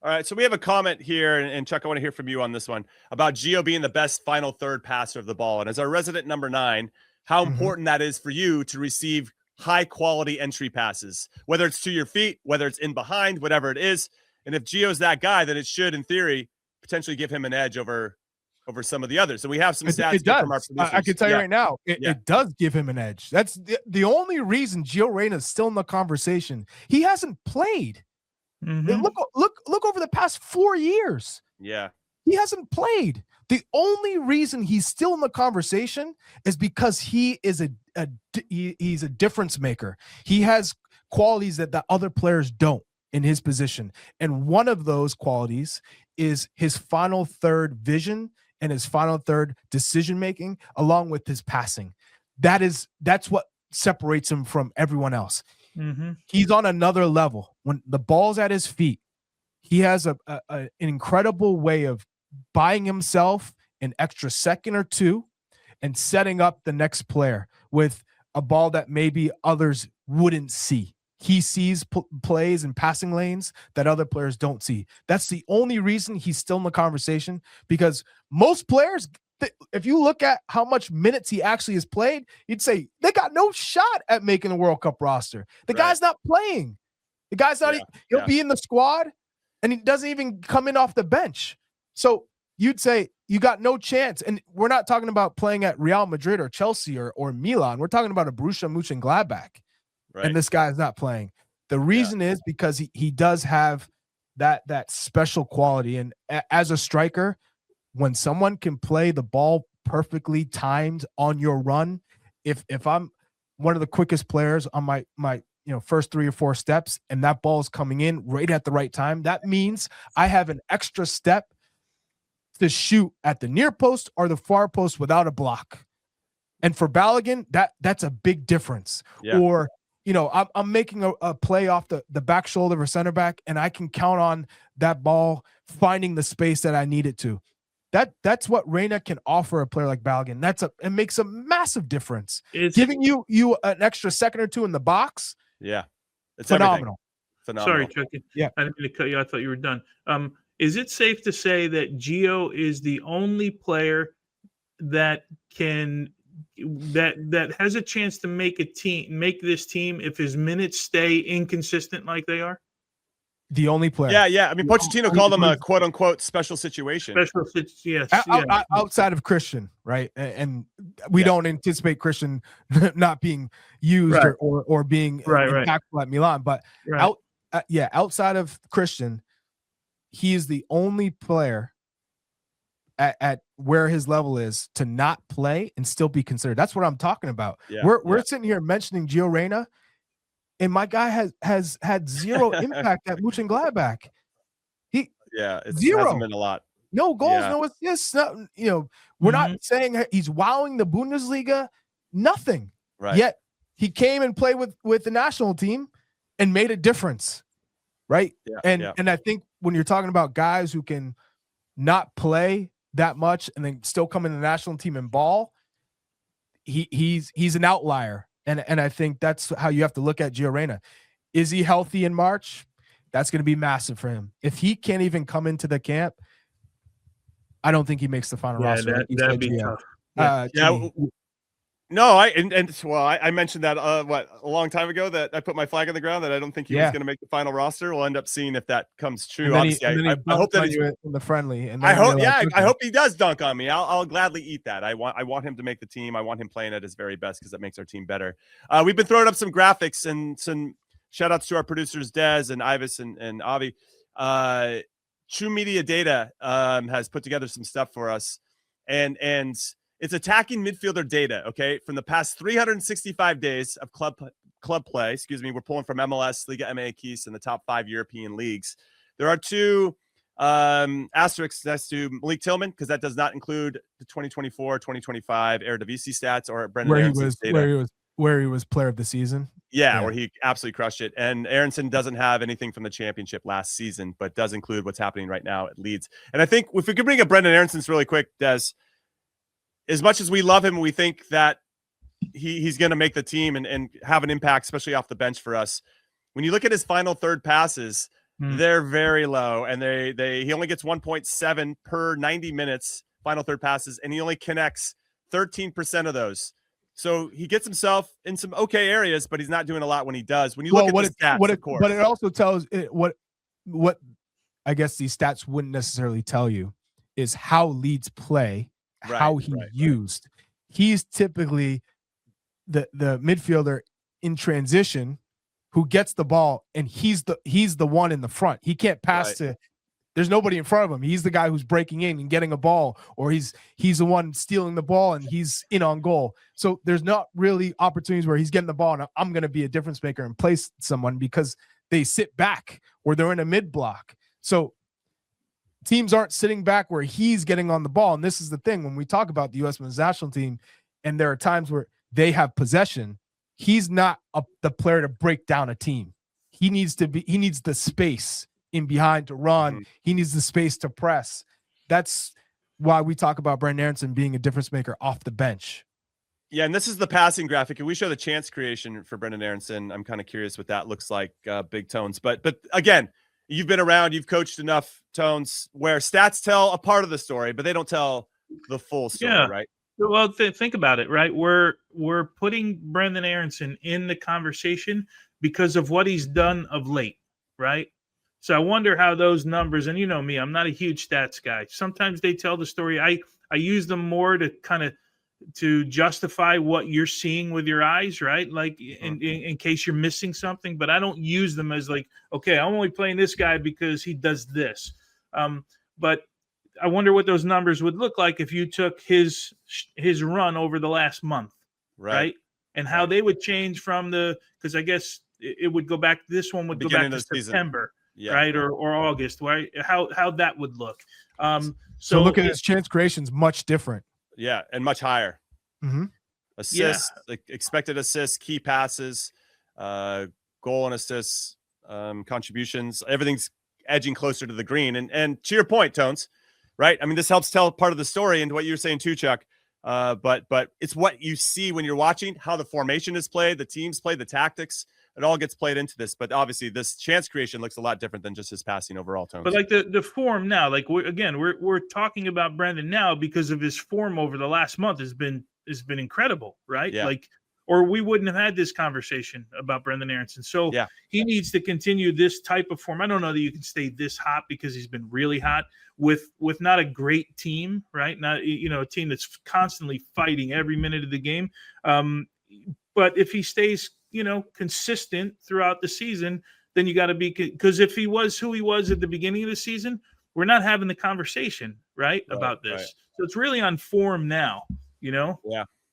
All right, so we have a comment here, and Chuck, I want to hear from you on this one about Gio being the best final third passer of the ball. And as our resident number 9, how important that is for you to receive high-quality entry passes, whether it's to your feet, whether it's in behind, whatever it is. And if Gio's that guy, then it should, in theory, potentially give him an edge over some of the others. So we have some stats from our producers. I can tell you right now, it does give him an edge. That's the only reason Gio Reyna is still in the conversation. He hasn't played. Look over the past 4 years. Yeah. He hasn't played. The only reason he's still in the conversation is because he is he's a difference maker. He has qualities that the other players don't in his position. And one of those qualities is his final third vision and his final third decision making, along with his passing. That's what separates him from everyone else. He's on another level. When the ball's at his feet, he has an incredible way of buying himself an extra second or two and setting up the next player with a ball that maybe others wouldn't see. He sees plays and passing lanes that other players don't see. That's the only reason he's still in the conversation, because most players, if you look at how much minutes he actually has played, you'd say they got no shot at making the World Cup roster. The guy's not playing. The guy's not. He'll be in the squad, and he doesn't even come in off the bench. So you'd say you got no chance. And we're not talking about playing at Real Madrid or Chelsea or Milan. We're talking about a Borussia Mönchengladbach. Right. And this guy is not playing. The reason is because he does have that special quality. And as a striker, when someone can play the ball perfectly timed on your run, if I'm one of the quickest players on my first 3 or 4 steps, and that ball is coming in right at the right time, that means I have an extra step to shoot at the near post or the far post without a block. And for Balogun, that's a big difference. Yeah. Or I'm making a play off the back shoulder of a center back, and I can count on that ball finding the space that I need it to. That's what Reyna can offer a player like Balogun. It makes a massive difference. It's giving you an extra second or two in the box. Yeah, it's phenomenal. Sorry, Chuck. Yeah, I didn't mean to cut you. I thought you were done. Is it safe to say that Gio is the only player that has a chance to make this team if his minutes stay inconsistent like they are? The only player. Yeah. I mean, Pochettino called him a quote unquote special situation. Yes. Outside of Christian, right? And we don't anticipate Christian not being used or being impactful at Milan. But outside of Christian, he is the only player at where his level is to not play and still be considered. That's what I'm talking about. Yeah, we're sitting here mentioning Gio Reyna, and my guy has had zero impact at Mönchengladbach. It hasn't been a lot. No goals, no assists. We're not saying he's wowing the Bundesliga. Nothing. Right. Yet he came and played with the national team and made a difference. Right. Yeah, and I think when you're talking about guys who can not play that much and then still come in the national team and ball, he's an outlier. And I think that's how you have to look at Gio Reyna. Is he healthy in March? That's going to be massive for him. If he can't even come into the camp, I don't think he makes the final roster. That'd be tough. I mentioned that a long time ago that I put my flag on the ground that I don't think he was going to make the final roster. We'll end up seeing if that comes true. Obviously, I hope that he's in the friendly. And I hope he does dunk on me. I'll gladly eat that. I want him to make the team. I want him playing at his very best because that makes our team better. We've been throwing up some graphics and some shout outs to our producers Des and Ivis and Avi. True Media Data has put together some stuff for us, and it's attacking midfielder data, okay, from the past 365 days of club play. We're pulling from MLS, Liga MX, and the top 5 European leagues. There are 2 asterisks next to Malik Tillman because that does not include the 2024-2025 Eredivisie stats or Brenden Aaronson's data. Where he was player of the season. Yeah, where he absolutely crushed it. And Aaronson doesn't have anything from the championship last season, but does include what's happening right now at Leeds. And I think if we could bring up Brenden Aaronson's really quick, Des, as much as we love him, we think that he's going to make the team and have an impact, especially off the bench for us. When you look at his final third passes, they're very low, and he only gets 1.7 per 90 minutes final third passes, and he only connects 13% of those. So he gets himself in some okay areas, but he's not doing a lot when he does. When you look at the stats, of course. But it also tells what I guess these stats wouldn't necessarily tell you is how Leeds play, how he used. He's typically the midfielder in transition who gets the ball, and he's the one in the front. He can't pass to. There's nobody in front of him. He's the guy who's breaking in and getting a ball, or he's the one stealing the ball and he's in on goal. So there's not really opportunities where he's getting the ball and I'm going to be a difference maker and place someone, because they sit back or they're in a mid block. So teams aren't sitting back where he's getting on the ball. And this is the thing, when we talk about the U.S. men's national team, and there are times where they have possession, he's not the player to break down a team. He needs the space in behind to run. He needs the space to press. That's why we talk about Brenden Aaronson being a difference maker off the bench. Yeah, and this is the passing graphic. And we show the chance creation for Brenden Aaronson. I'm kind of curious what that looks like, Big Tones. But again, you've been around, you've coached enough, Tones, where stats tell a part of the story, but they don't tell the full story, right? Well, think about it, right? We're putting Brenden Aaronson in the conversation because of what he's done of late, right? So I wonder how those numbers, and you know me, I'm not a huge stats guy. Sometimes they tell the story. I use them more to kind of to justify what you're seeing with your eyes, right? Like in case you're missing something, but I don't use them as like, okay, I'm only playing this guy because he does this. But I wonder what those numbers would look like if you took his run over the last month, right? And how they would change from because I guess it would go back. This one would go back to September. Right, or August, right? How that would look. So look at his chance creations, much different. Yeah, and much higher. Assists, expected assists, key passes, goal and assists, contributions. Everything's edging closer to the green. And to your point, Tones, right? I mean, this helps tell part of the story, and what you're saying too, Chuck. But it's what you see when you're watching, how the formation is played, the teams play, the tactics. It all gets played into this, but obviously this chance creation looks a lot different than just his passing overall, Tones. But like the form now, like we're talking about Brenden now because of his form over the last month has been incredible, right? Yeah. Like, or we wouldn't have had this conversation about Brenden Aaronson. So he needs to continue this type of form. I don't know that you can stay this hot because he's been really hot with not a great team, right? Not a team that's constantly fighting every minute of the game. But if he stays consistent throughout the season, then you got to be, because if he was who he was at the beginning of the season, we're not having the conversation, right, about this. So it's really on form now, Yeah.